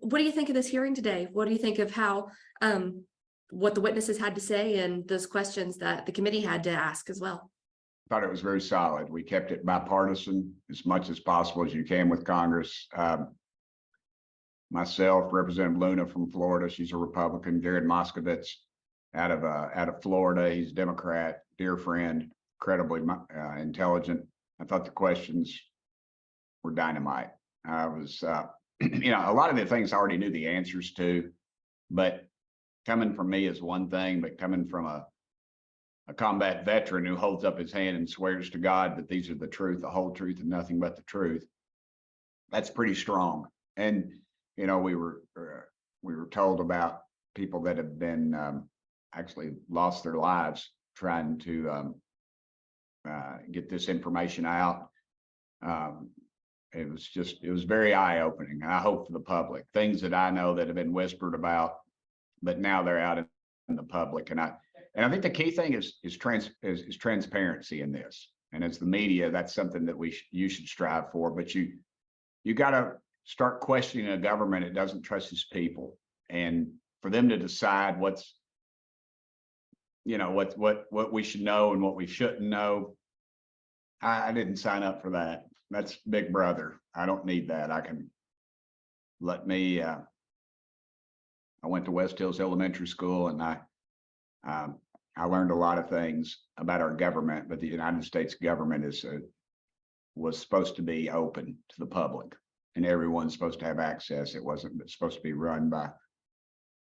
what do you think of this hearing today? What do you think of how, what the witnesses had to say and those questions that the committee had to ask as well? Thought it was very solid. We kept it bipartisan as much as possible as you can with Congress. Myself, Representative Luna from Florida, she's a Republican. Jared Moskowitz out of Florida, he's a Democrat, dear friend, incredibly intelligent. I thought the questions were dynamite. I was, you know, a lot of the things I already knew the answers to, but coming from me is one thing, but coming from a combat veteran who holds up his hand and swears to God that these are the truth, the whole truth, and nothing but the truth, that's pretty strong. And you know, we were told about people that have been actually lost their lives trying to get this information out. It was very eye-opening. I hope for the public, things that I know that have been whispered about, but now they're out in the public. And I think the key thing is transparency in this. And as the media, that's something that you should strive for. But you got to start questioning a government that doesn't trust its people, and for them to decide what's, you know, what we should know and what we shouldn't know. I didn't sign up for that. That's Big Brother. I don't need that. I went to West Hills Elementary School, and I learned a lot of things about our government, but the United States government was supposed to be open to the public, and everyone's supposed to have access. It wasn't supposed to be run by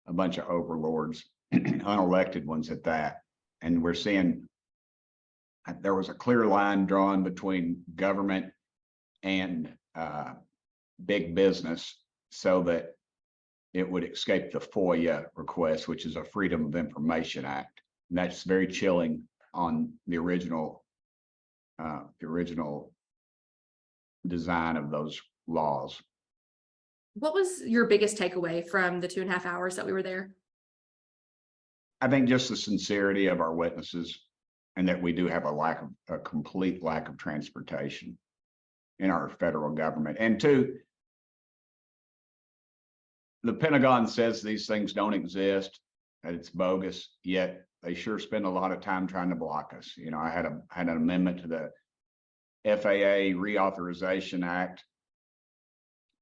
a bunch of overlords, unelected ones at that. And we're seeing there was a clear line drawn between government and big business so that it would escape the FOIA request, which is a Freedom of Information Act. And that's very chilling on the original design of those laws. What was your biggest takeaway from the 2.5 hours that we were there? I think just the sincerity of our witnesses, and that we do have a complete lack of transportation in our federal government. And two, the Pentagon says these things don't exist, that it's bogus, yet they sure spend a lot of time trying to block us. You know, I had an amendment to the FAA Reauthorization Act,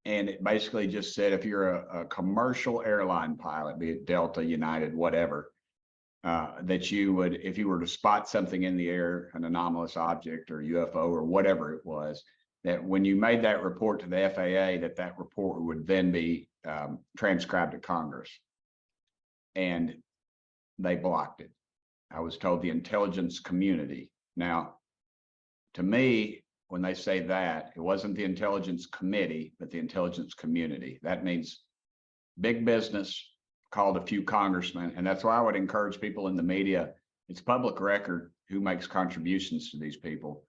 and it basically just said if you're a commercial airline pilot, be it Delta, United, whatever, that you would, if you were to spot something in the air, an anomalous object or UFO or whatever it was, that when you made that report to the FAA, that report would then be transcribed to Congress. And they blocked it. I was told the intelligence community. Now, to me, when they say that, it wasn't the intelligence committee, but the intelligence community. That means big business called a few congressmen. And that's why I would encourage people in the media, it's public record who makes contributions to these people.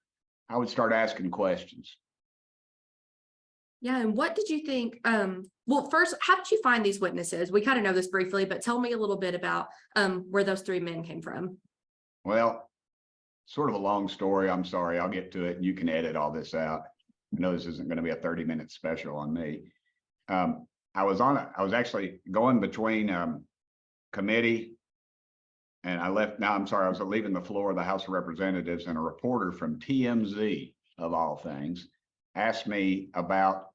I would start asking questions. Yeah, and what did you think? Well, first, how did you find these witnesses? We kind of know this briefly, but tell me a little bit about where those 3 men came from. Well, sort of a long story. I'm sorry, I'll get to it and you can edit all this out. I know this isn't going to be a 30-minute special on me. I was actually going between committee, and I left. Now I'm sorry, I was leaving the floor of the House of Representatives, and a reporter from TMZ, of all things, asked me about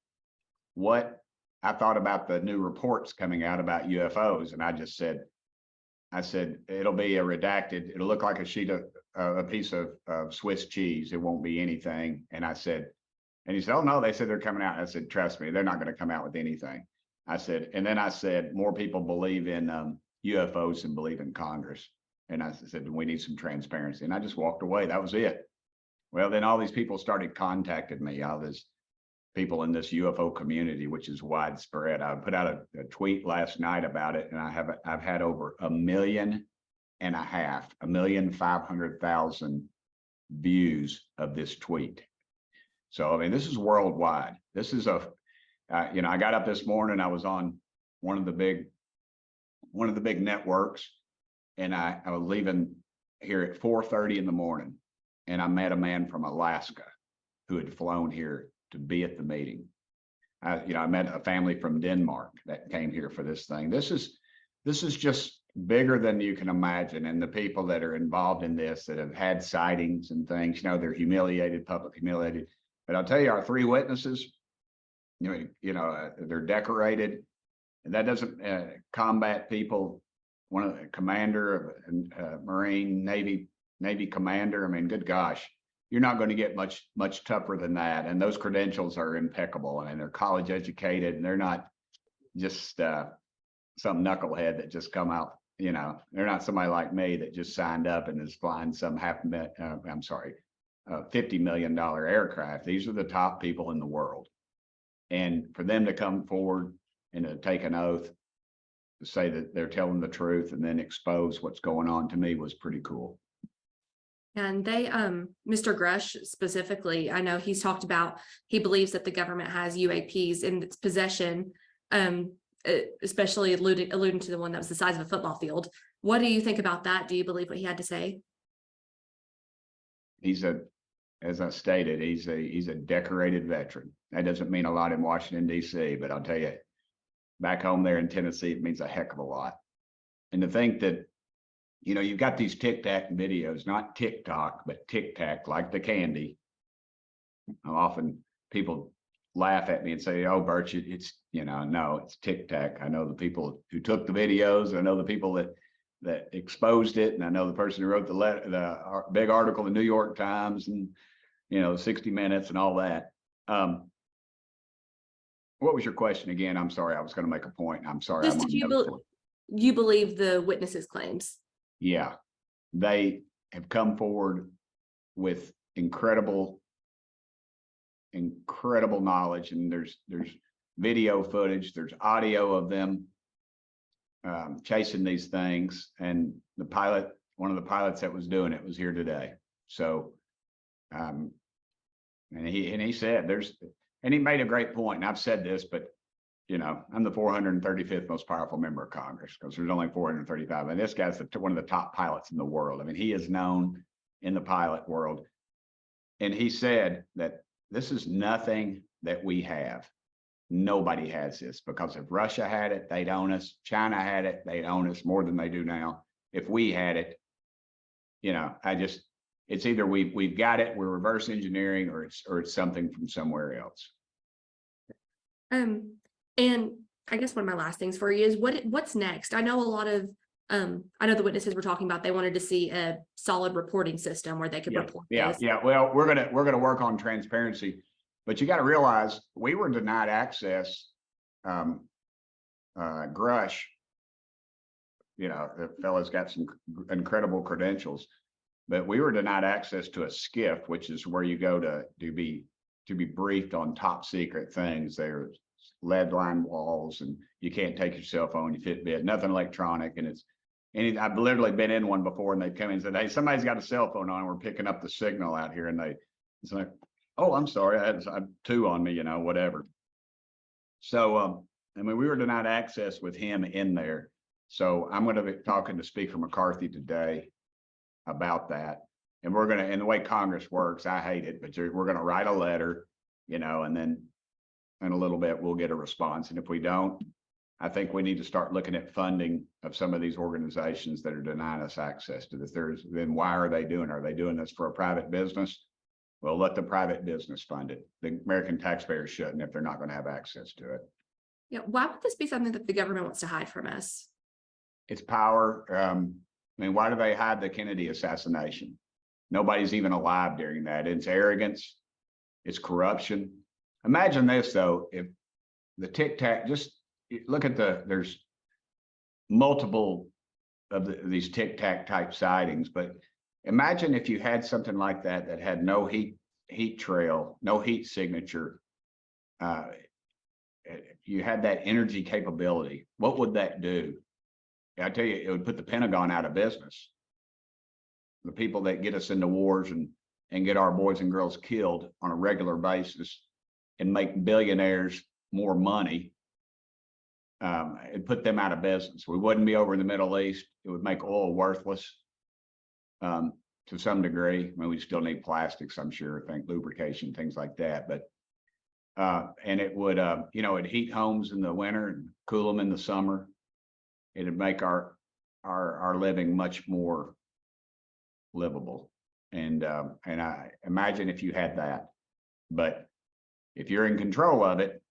what I thought about the new reports coming out about UFOs. And I just said, it'll be a redacted, it'll look like a piece of Swiss cheese. It won't be anything. And I said, and he said, oh no, they said they're coming out. I said, trust me, they're not going to come out with anything. I said, more people believe in UFOs than believe in Congress. And I said, we need some transparency. And I just walked away. That was it. Well, then all these people started contacting me. All these people in this UFO community, which is widespread. I put out a tweet last night about it, and I've had over 1.5 million, 1,500,000 views of this tweet. So, I mean, this is worldwide. This is you know, I got up this morning, I was on one of the big networks, and I was leaving here at 4:30 in the morning, and I met a man from Alaska who had flown here to be at the meeting. I met a family from Denmark that came here for this thing. This is just bigger than you can imagine. And the people that are involved in this that have had sightings and things, they're humiliated, public humiliated. But I'll tell you, our three witnesses, they're decorated, and that doesn't combat people. One of the commander of Marine Navy commander. I mean, good gosh, you're not going to get much tougher than that. And those credentials are impeccable, and they're college educated, and they're not just some knucklehead that just come out. They're not somebody like me that just signed up and is flying some $50 million aircraft. These are the top people in the world. And for them to come forward and to take an oath to say that they're telling the truth and then expose what's going on, to me was pretty cool. And they, Mr. Grush specifically, I know he's talked about, he believes that the government has UAPs in its possession, especially alluding to the one that was the size of a football field. What do you think about that? Do you believe what he had to say? As I stated, he's a decorated veteran. That doesn't mean a lot in Washington, D.C., but I'll tell you, back home there in Tennessee, it means a heck of a lot. And to think that, you've got these Tic Tac videos, not TikTok, but Tic Tac, like the candy. Often people laugh at me and say, "Oh, Burchett, it's, no, it's Tic Tac." I know the people who took the videos. I know the people that exposed it. And I know the person who wrote the big article in the New York Times and, 60 Minutes and all that. What was your question again? I'm sorry. I was going to make a point. I'm sorry. Just did you believe the witnesses' claims? Yeah, they have come forward with incredible knowledge, and there's video footage, there's audio of them chasing these things, and one of the pilots that was doing it was here today. So, and he said and he made a great point, and I've said this, but I'm the 435th most powerful member of Congress, because there's only 435. And this guy's one of the top pilots in the world. I mean, he is known in the pilot world. And he said that this is nothing that we have. Nobody has this, because if Russia had it, they'd own us. China had it, they'd own us more than they do now. If we had it, it's either we've got it, we're reverse engineering, or it's something from somewhere else. And I guess one of my last things for you is what's next? I know I know the witnesses were talking about, they wanted to see a solid reporting system where they could report this. Yeah. Well, we're gonna work on transparency, but you got to realize we were denied access. Grush, the fellow's got some incredible credentials, but we were denied access to a SCIF, which is where you go to be briefed on top secret things. There's lead line walls, and you can't take your cell phone, your Fitbit, nothing electronic. And I've literally been in one before, and they come in and said, "Hey, somebody's got a cell phone on, we're picking up the signal out here." And it's like, "Oh, I'm sorry, I had two on me," whatever. So, we were denied access with him in there. So I'm going to be talking to Speaker McCarthy today about that. And and the way Congress works, I hate it, but we're going to write a letter, and then in a little bit, we'll get a response. And if we don't, I think we need to start looking at funding of some of these organizations that are denying us access to this. Then why are they doing it? Are they doing this for a private business? Well, let the private business fund it. The American taxpayers shouldn't, if they're not going to have access to it. Yeah. Why would this be something that the government wants to hide from us? It's power. Why do they hide the Kennedy assassination? Nobody's even alive during that. It's arrogance. It's corruption. Imagine this, though, if the Tic Tac, just look at there's multiple of these Tic Tac type sightings, but imagine if you had something like that had no heat trail, no heat signature. You had that energy capability. What would that do? I tell you, it would put the Pentagon out of business. The people that get us into wars and get our boys and girls killed on a regular basis and make billionaires more money, it'd put them out of business. We wouldn't be over in the Middle East. It would make oil worthless to some degree. We still need plastics, I'm sure, lubrication, things like that. But And it would, it'd heat homes in the winter and cool them in the summer. It'd make our living much more livable. And I imagine if you had that, but if you're in control of it,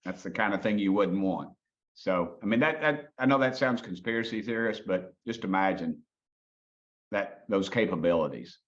that's the kind of thing you wouldn't want. So, I mean, that I know that sounds conspiracy theorist, but just imagine that those capabilities.